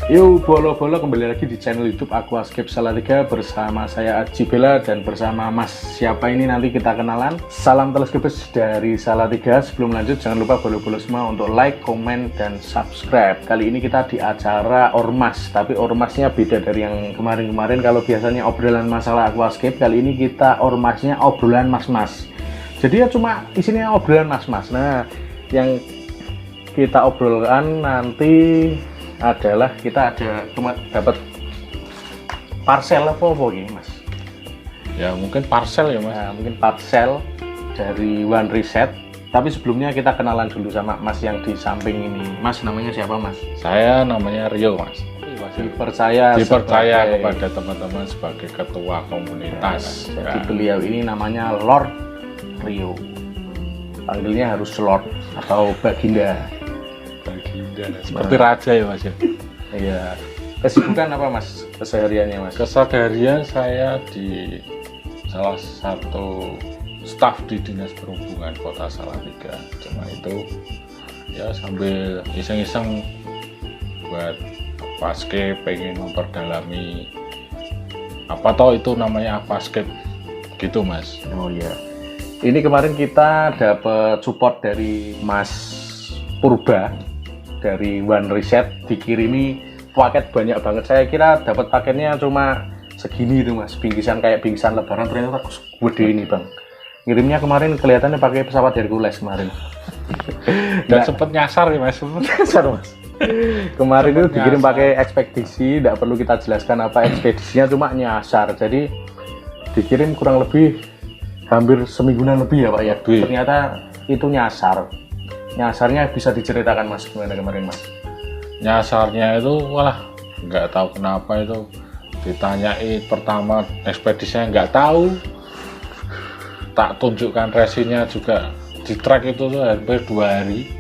Yuk bolo-bolo, kembali lagi di channel YouTube Aquascape Salatiga bersama saya Aji Bella dan bersama Mas siapa ini nanti kita kenalan. Salam teleskopis dari Salatiga. Sebelum lanjut jangan lupa bolo-bolo semua untuk like, komen, dan subscribe. Kali ini kita di acara Ormas, tapi Ormasnya beda dari yang kemarin-kemarin. Kalau biasanya obrolan masalah Aquascape, kali ini kita Ormasnya obrolan mas-mas. Jadi ya cuma isinya obrolan mas-mas. Nah, yang kita obrolkan nanti adalah kita dapat parcel apa ini Mas? Ya mungkin parcel ya Mas. Nah, mungkin parcel dari One Reset. Tapi sebelumnya kita kenalan dulu sama Mas yang di samping ini. Mas namanya siapa Mas? Saya namanya Rio Mas. Dipercaya kepada teman-teman sebagai ketua komunitas. Ya, jadi beliau ini namanya Lord Rio. Panggilnya harus Lord atau Baginda. Seperti raja ya Mas ya. Iya. Kesibukan apa Mas kesehariannya Mas? Keseharian saya di salah satu staf di Dinas Perhubungan Kota Salatiga. Cuma itu ya sambil iseng-iseng buat Aquascape, pengen memperdalami apa toh itu namanya Aquascape gitu Mas. Oh iya. Ini kemarin kita dapat support dari Mas Purba dari One Reset, dikirimi paket banyak banget. Saya kira dapat paketnya cuma segini itu Mas, bingkisan kayak bingkisan lebaran, ternyata gede ini Bang. Ngirimnya kemarin kelihatannya pakai pesawat Hercules kemarin. Dan sempet nyasar ya Mas. Nyasar Mas. Kemarin itu dikirim pakai ekspedisi, tidak perlu kita jelaskan apa ekspedisinya, cuma nyasar. Jadi dikirim kurang lebih hampir semingguan lebih ya Pak ya. Ternyata itu nyasar. Nyasarnya bisa diceritakan Mas, gimana kemarin Mas? Nyasarnya itu walah nggak tahu kenapa itu ditanyai pertama ekspedisinya nggak tahu, tak tunjukkan resinya juga di track itu tuh hampir 2 hari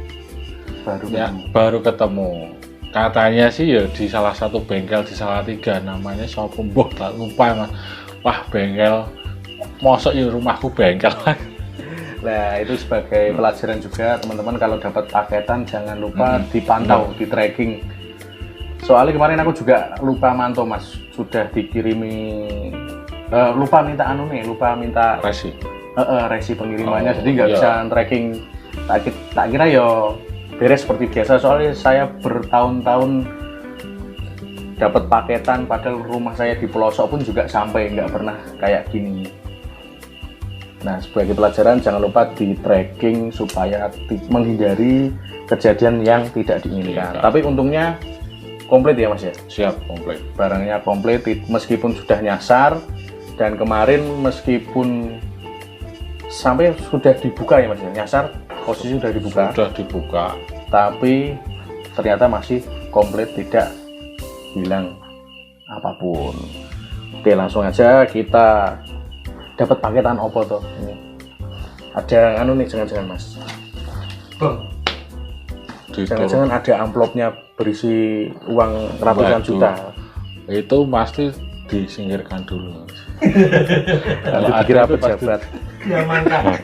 baru ketemu. Katanya sih ya di salah satu bengkel di Salatiga, namanya Sopo Mbah, tak lupa Mas. Wah bengkel, mosok ya rumahku bengkel. Nah itu sebagai pelajaran juga teman-teman, kalau dapat paketan jangan lupa dipantau, di tracking. Soalnya kemarin aku juga lupa mantau Mas, sudah dikirimi lupa minta resi pengirimannya, jadi nggak bisa tracking. Tak kira yo beres seperti biasa, soalnya saya bertahun-tahun dapat paketan padahal rumah saya di pelosok pun juga sampai, nggak pernah kayak gini. Nah, sebagai pelajaran jangan lupa di tracking supaya menghindari kejadian yang tidak diinginkan. Tapi untungnya komplit ya Mas ya? Siap, komplit. Barangnya komplit meskipun sudah nyasar, dan kemarin meskipun sampai sudah dibuka ya Mas ya? Nyasar posisi sudah dibuka. Tapi ternyata masih komplit, tidak hilang apapun. Oke, langsung aja kita dapat paketan opo toh ini. Ada anu nih, jangan-jangan Mas. Jangan-jangan ada amplopnya berisi uang ratusan juta. Itu pasti disingkirkan dulu. Kalau dikira pejabat. Ya mantap.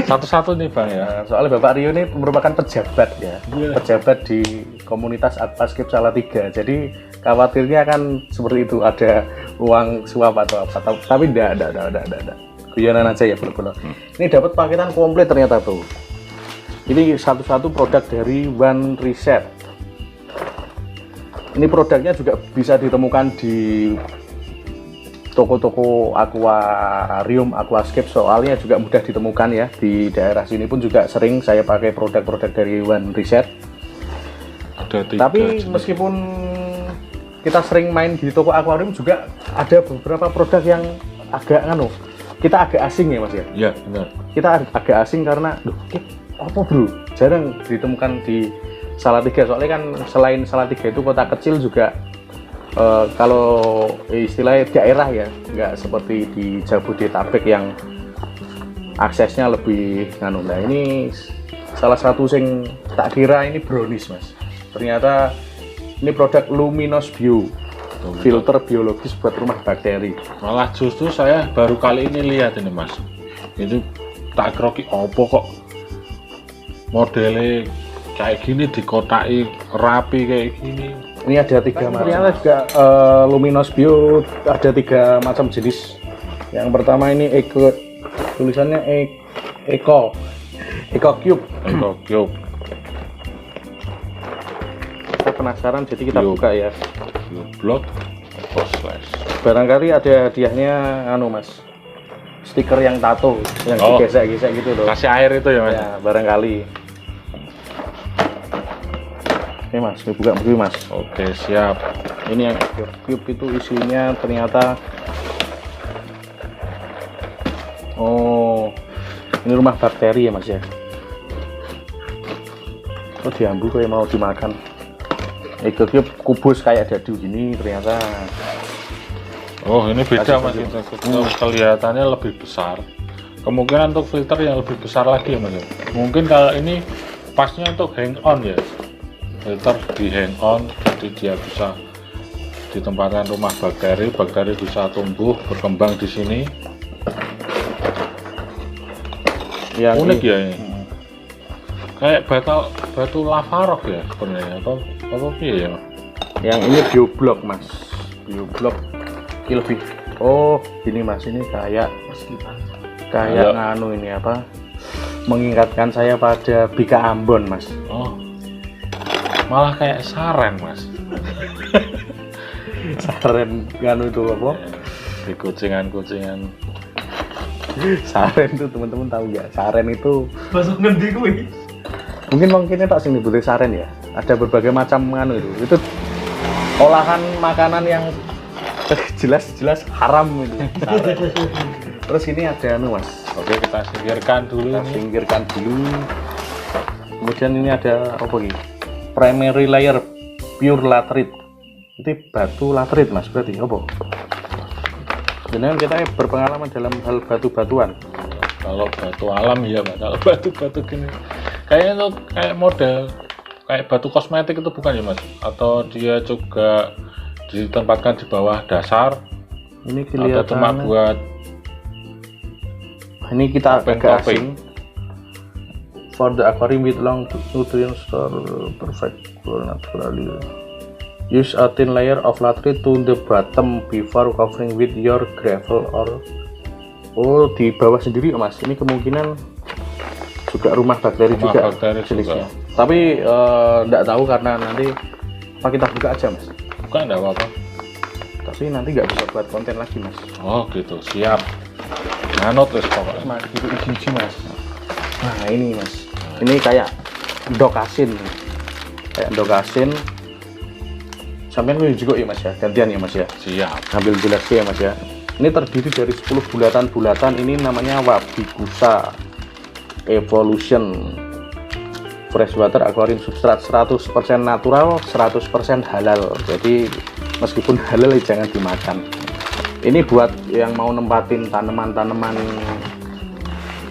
Satu-satu nih Bang ya. Soalnya Bapak Rio ini merupakan pejabat ya. Pejabat di komunitas Aquascape Salatiga. Jadi khawatirnya kan seperti itu, ada uang suap atau apa, tapi enggak. Guyonan aja ya bro. Ini dapat paketan komplit ternyata tuh. Ini satu-satu produk dari One Reset. Ini produknya juga bisa ditemukan di toko-toko akuarium, aquascape, soalnya juga mudah ditemukan ya. Di daerah sini pun juga sering saya pakai produk-produk dari One Reset. Tapi meskipun kita sering main di toko akuarium, juga ada beberapa produk yang agak kita agak asing ya Mas ya? Iya benar. Kita agak asing karena apa bro? Jarang ditemukan di Salatiga, soalnya kan selain Salatiga itu kota kecil juga, kalau istilahnya daerah ya, nggak seperti di Jabodetabek yang aksesnya lebih Nah ini salah satu sing tak kira ini brownies Mas. Ternyata ini produk Luminos Bio, filter biologis buat rumah bakteri. Malah justru saya baru kali ini lihat ini Mas. Itu tak kroki opo kok modelnya kayak gini dikotaki rapi kayak gini. Ini ada 3 macam. Ternyata juga Luminos Bio ada 3 macam jenis. Yang pertama ini Eco, tulisannya Eco Cube. Eco Cube. Kita penasaran, jadi kita Cube. buka ya. Block slash. Barangkali ada hadiahnya Mas, stiker yang tato, yang digesek-gesek gitu loh. Kasih air itu ya Mas. Ya, barangkali. Oke Mas, ini buka dulu Mas. Oke, siap. Ini yang cube itu isinya ternyata, oh, ini rumah bakteri ya Mas ya. Oh, diambu kayak mau dimakan. Eco Cube kubus kayak dadu gini ternyata. Oh, ini beda Kasih Mas. tunjuk. Kelihatannya lebih besar. Kemungkinan untuk filter yang lebih besar lagi ya Mas. Mungkin kalau ini pasnya untuk hang on ya. Filter di hang on, jadi dia bisa ditempatkan rumah bakteri, bakteri bisa tumbuh berkembang di sini. Yang Unik ini, ya ini. Kayak batu lava rock ya sebenarnya, atau apa ya Mas? yang ini bioblock Mas. Bioblock ini lebih, oh ini Mas, ini kayak Ayo. nganu ini apa? Mengingatkan saya pada Bika Ambon Mas. Oh, malah kayak saren Mas. Saren nganu itu apa? Di kucingan-kucingan. Saren itu teman-teman tahu nggak? Saren itu Masuk ngendi kuwi? mungkin tak sing disebut saren ya. Ada berbagai macam nganu itu. Itu olahan makanan yang jelas-jelas haram itu. Saren. Terus ini ada anu Mas. Oke, kita singkirkan dulu Kita ini. singkirkan dulu. Kemudian ini ada apa ini? Primary layer pure laterite. Itu batu laterite Mas, berarti apa? Sebenarnya kita berpengalaman dalam hal batu-batuan. Kalau batu alam ya Mas, kalau batu-batu gini kayaknya itu kayak model kayak batu kosmetik itu bukan ya Mas? Atau dia juga ditempatkan di bawah dasar Ini atau cuma kelihatan. buat Ini kita Topping, agak topping. asing. For the aquarium with long nutrient store perfect for naturally. Use a thin layer of laterite to the bottom before covering with your gravel or, oh di bawah sendiri Mas. Ini kemungkinan juga rumah bakteri Rumah juga bakteri jenisnya. juga. Tapi enggak tahu karena nanti apa kita buka aja Mas. bukan enggak apa-apa. Tapi nanti nggak bisa buat konten lagi Mas. Oh gitu, siap. Nanot wis pokoknya. Mas itu iji Mas. Nah ini Mas. Ini kayak endok asin. Kayak endok asin. Sampean gue juga ya Mas ya, gantian ya Mas ya. Siap. Ambil jelasnya ya Mas ya. Ini terdiri dari 10 bulatan-bulatan. Ini namanya Wabigusa Evolution Freshwater Aquarium Substrat 100% natural, 100% halal. Jadi meskipun halal jangan dimakan. Ini buat yang mau nempatin tanaman-tanaman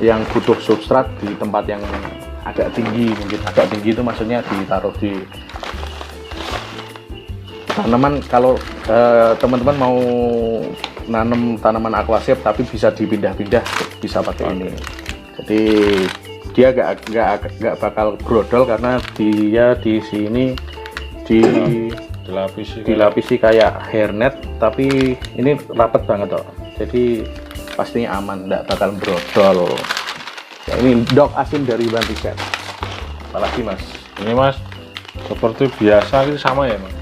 yang butuh substrat di tempat yang agak tinggi. Mungkin agak tinggi itu maksudnya ditaruh di tanaman. Kalau teman-teman mau nanam tanaman aquascape tapi bisa dipindah-pindah, bisa pakai ini. Jadi dia gak bakal brodol karena dia di sini dilapisi kayak hairnet, tapi ini rapet banget toh. Jadi pastinya aman, nggak bakal brodol. Ya, ini dok asin dari Bantiset. Apalagi Mas? Ini Mas, seperti biasa itu sama ya Mas?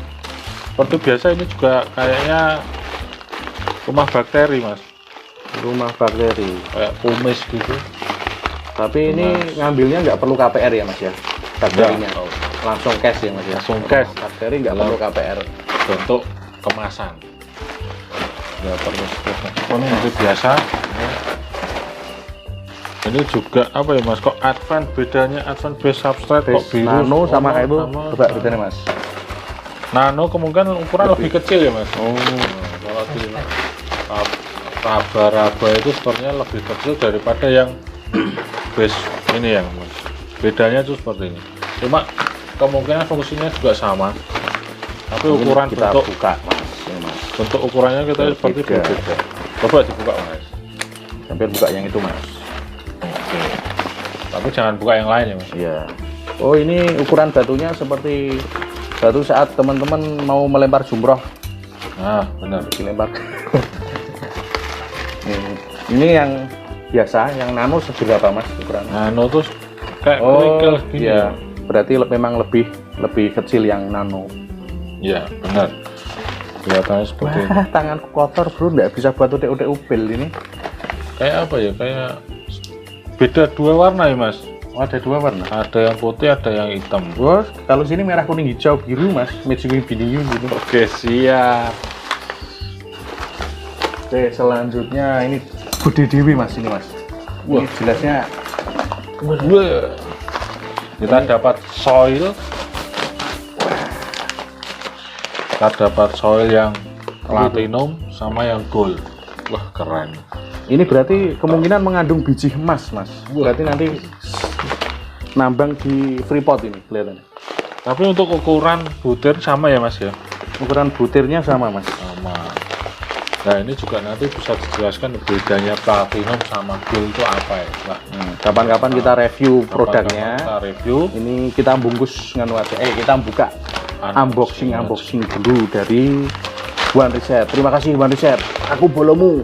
Seperti biasa ini juga kayaknya rumah bakteri Mas, Rumah bakteri. kayak kumis gitu. Tapi ini Mas. ngambilnya nggak perlu KPR ya Mas ya? Bakterinya Nggak. langsung cash ya Mas ya? Langsung cash. Bakteri nggak perlu KPR. Bentuk kemasan. Ya perlu seperti biasa. Ini juga apa ya Mas? Kok advance bedanya advance base substrate kok biru? Nano sama kayak itu, sama- coba bedanya Mas. Nano kemungkinan ukuran lebih kecil ya Mas. Oh, Kalau di raba-raba itu sepertinya lebih kecil daripada yang base ini yang Mas. Bedanya itu seperti ini. Cuma kemungkinan fungsinya juga sama. Tapi ini ukuran kita bentuk buka Mas. Ini Mas. bentuk ukurannya kita seperti Berbeda. berbeda. Coba dibuka Mas. Hampir buka yang itu Mas. Oke. Tapi jangan buka yang lain ya Mas. Iya. Oh, ini ukuran batunya seperti batu saat teman-teman mau melempar jumroh. Nah, benar. Dilempar. Ini yang biasa, yang nano seberapa mas ukuran? Nano tuh kayak kerikil gini. Iya, berarti memang lebih kecil yang nano. Iya, benar. Kelihatannya seperti ini. Wah, tanganku kotor bro, nggak bisa buat udah upil ini. Kayak apa ya? Kayak beda dua warna ya mas. Oh, ada dua warna. Ada yang putih, ada yang hitam. Bos, kalau sini merah kuning hijau biru mas, Mitsubishi Biniu gitu. Oke, siap. Oke, selanjutnya ini Bude Dewi mas, ini mas. Wah. Ini jelasnya Wah. Kita dapat soil. Kita dapat soil yang platinum sama yang gold. Wah, keren. ini berarti kemungkinan mengandung biji emas mas. Berarti nanti nambang di Freeport ini kelihatannya. Tapi untuk ukuran butir sama ya mas ya? Ukuran butirnya sama mas. Sama. Nah ini juga nanti bisa dijelaskan bedanya platinum sama gold itu apa ya Pak? Kapan-kapan kita review produknya. Kita review. Ini kita bungkus nganu aja. Kita buka unboxing dulu dari One Reset. Terima kasih One Reset. Aku bolomu.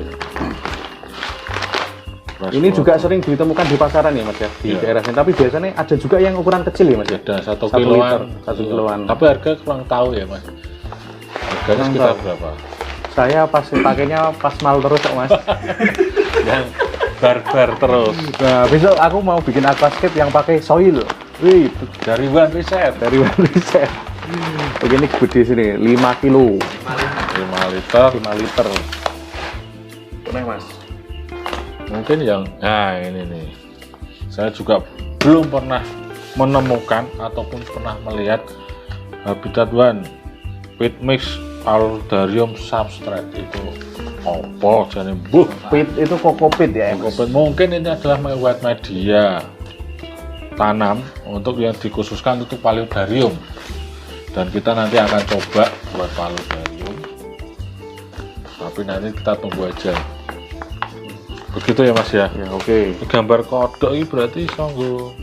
Ini juga sering ditemukan di pasaran ya mas ya, di daerah sini. Tapi biasanya ada juga yang ukuran kecil ya mas ya. Ada 1 kiloan. 1 kiloan. Tapi harga kurang tahu ya mas. Harganya sekitar berapa? Saya pas pakainya pas mal terus kok mas. Yang barbar terus. Nah besok aku mau bikin aquascape yang pakai soil. Wih, Dari One Reset. dari One Reset. Begini gede sini, 5 kilo. 5 liter. 5 liter. Benar mas. Mungkin yang, nah ini nih. Saya juga belum pernah menemukan ataupun pernah melihat Habitat One Pit Mix Paludarium Substrate itu opo jadi Pit itu kokopit ya mas. mungkin ini adalah white media tanam untuk yang dikhususkan untuk paludarium, dan kita nanti akan coba buat paludarium, tapi nanti kita tunggu aja. Begitu ya mas ya. Ya oke. Ini gambar kodok ini berarti songgo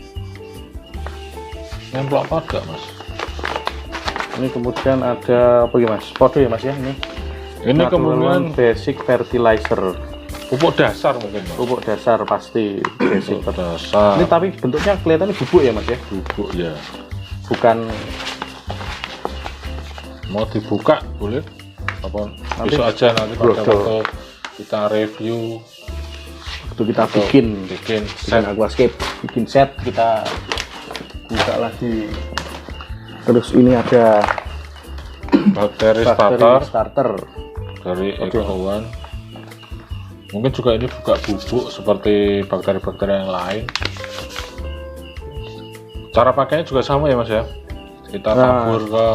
nemplok kodok mas. Ini kemudian ada apa ya mas? Podo ya mas ya ini. Ini kemudian basic fertilizer. pupuk dasar mungkin mas. Pupuk dasar pasti basic. Pupuk dasar. Ini tapi bentuknya kelihatannya bubuk ya mas ya. Bubuk ya. Bukan. Mau dibuka boleh? Apa Nanti besok aja nanti pada brodol. waktu kita review. Waktu kita Atau bikin set. aquascape, bikin set kita buka lagi. Terus ini ada bakteri bakteri starter starter. dari Eco One. Mungkin juga ini buka bubuk seperti bakteri-bakteri yang lain. Cara pakainya juga sama ya mas ya. Kita tabur ke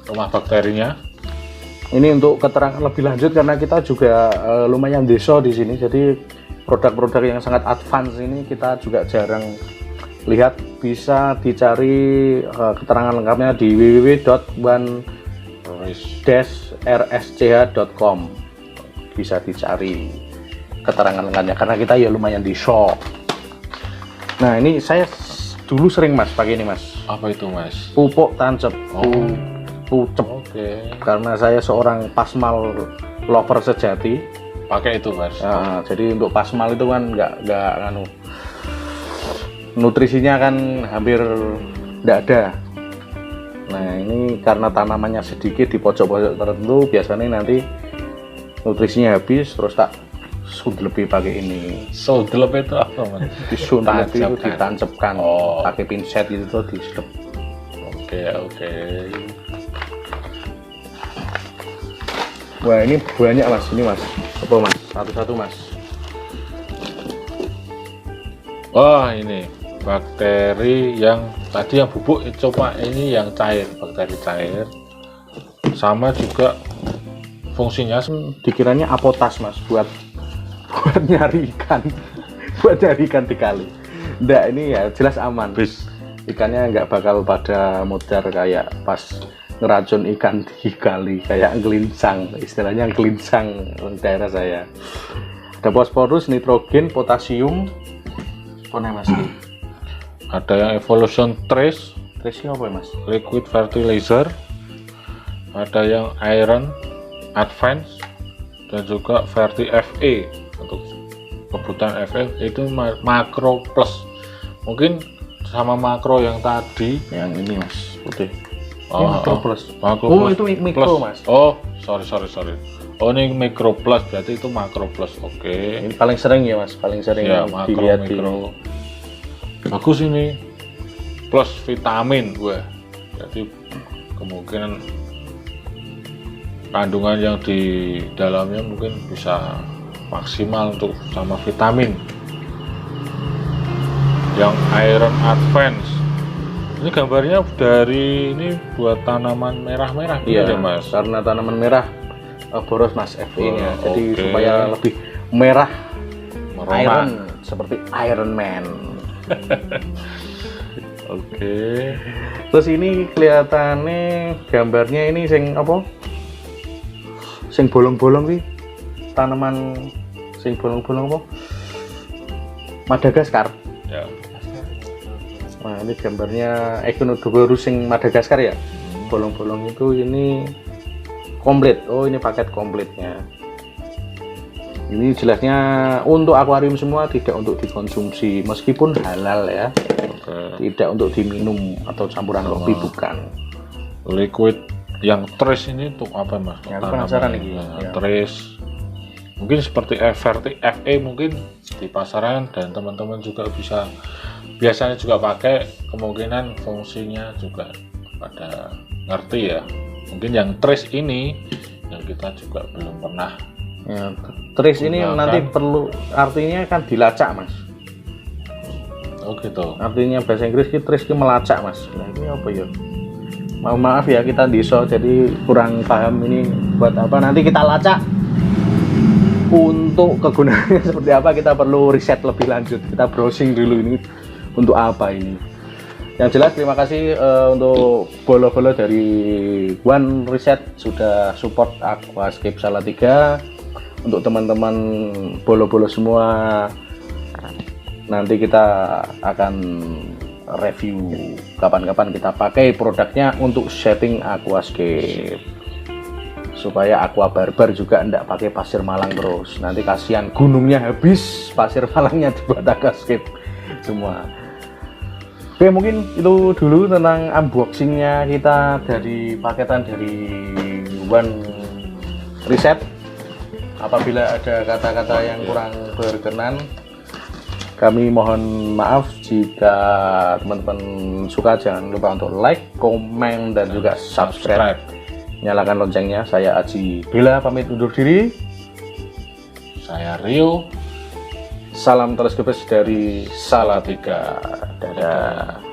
rumah bakterinya. Ini untuk keterangan lebih lanjut karena kita juga lumayan deso di sini. Jadi produk-produk yang sangat advance ini kita juga jarang lihat. Bisa dicari keterangan lengkapnya di www.one-rsch.com. Bisa dicari keterangan lengkapnya karena kita ya lumayan di shock. Nah ini saya dulu sering mas pakai ini mas. Apa itu mas? Pupuk tancep. Pucep. Oke. Karena saya seorang pasmal lover sejati. Pakai itu mas. Nah, jadi untuk pasmal itu kan nggak anu, nutrisinya kan hampir nggak ada. Nah ini karena tanamannya sedikit di pojok-pojok tertentu, biasanya nanti nutrisinya habis, terus tak lebih pakai ini. Lebih itu apa mas? Disuntik itu Tancapkan. ditancapkan, Oh. pakai pinset gitu tuh disedep. Oke. Wah ini banyak mas, ini mas. Apa mas? Satu-satu mas. Wah ini bakteri yang tadi yang bubuk, coba ini yang cair, bakteri cair. Sama juga fungsinya Dikiranya apotas mas buat nyari ikan, buat nyari ikan di kali. Nggak, ini ya jelas aman. bis. Ikannya nggak bakal pada mudar kayak pas ngeracun ikan di kali, kayak ngelincang, istilahnya ngelincang daerah saya. Ada fosforus, nitrogen, potasium, apa namanya mas? Ada yang evolution trace, Trace apa ya Mas? liquid fertilizer, ada yang iron advance, dan juga Verti FE. Untuk kebutuhan FE itu makro plus, mungkin sama makro yang tadi. Yang ini Mas, putih. Oh, Makro plus. Makro Oh, plus. itu mikro Plus. Mas. Oh, sorry. Oh, ini mikro plus, berarti itu makro plus. Oke. Ini paling sering ya Mas, paling sering Ya, makro dilihat di mikro. Bagus ini. Plus vitamin, wah. Jadi kemungkinan kandungan yang di dalamnya mungkin bisa maksimal untuk sama vitamin. Yang iron advance, ini gambarnya dari ini buat tanaman merah-merah gitu iya ya Mas. karena tanaman merah boros Mas FE-nya. Oh, jadi oke. supaya lebih merah Merona. iron seperti Iron Man. Oke. Terus ini kelihatannya gambarnya ini sing apa? Sing bolong-bolong sih. Tanaman sing bolong-bolong apa? Madagaskar. Ya. Nah, ini gambarnya Echinodoborus sing Madagaskar ya. Bolong-bolong itu ini komplit. Oh, ini paket komplitnya. Ini jelasnya untuk akuarium semua, tidak untuk dikonsumsi meskipun halal ya. Oke. Tidak untuk diminum atau campuran kopi, bukan. Liquid yang trace ini untuk apa Mas? Ya, Tanaman. penasaran ini. Nah, Ya. trace mungkin seperti Verti FE mungkin di pasaran, dan teman-teman juga bisa biasanya juga pakai, kemungkinan fungsinya juga pada ngerti ya. Mungkin yang trace ini yang kita juga belum pernah. Ya, trace ini Gunakan. nanti perlu, artinya kan dilacak Mas. Oh gitu. Artinya bahasa Inggris itu trace itu melacak Mas. Nah, ini apa ya? Maaf ya, kita diso jadi kurang paham ini buat apa. Nanti kita lacak untuk kegunaannya seperti apa, kita perlu riset lebih lanjut. Kita browsing dulu ini untuk apa ini. Yang jelas terima kasih untuk bolo-bolo dari One Reset sudah support Aquascape Salatiga. Untuk teman-teman bolo-bolo semua, nanti kita akan review kapan-kapan kita pakai produknya untuk setting Aquascape, supaya Aqua Barbar juga enggak pakai pasir malang terus. Nanti kasihan gunungnya habis, pasir malangnya dibuat Aquascape semua. Oke, mungkin itu dulu tentang unboxingnya kita dari paketan dari One Reset. Apabila ada kata-kata yang kurang berkenan, kami mohon maaf. Jika teman-teman suka, jangan lupa untuk like, komen, dan juga subscribe. Nyalakan loncengnya. Saya Aji Bella pamit undur diri. Saya Rio. Salam teleskopis dari Salatiga. Dadah.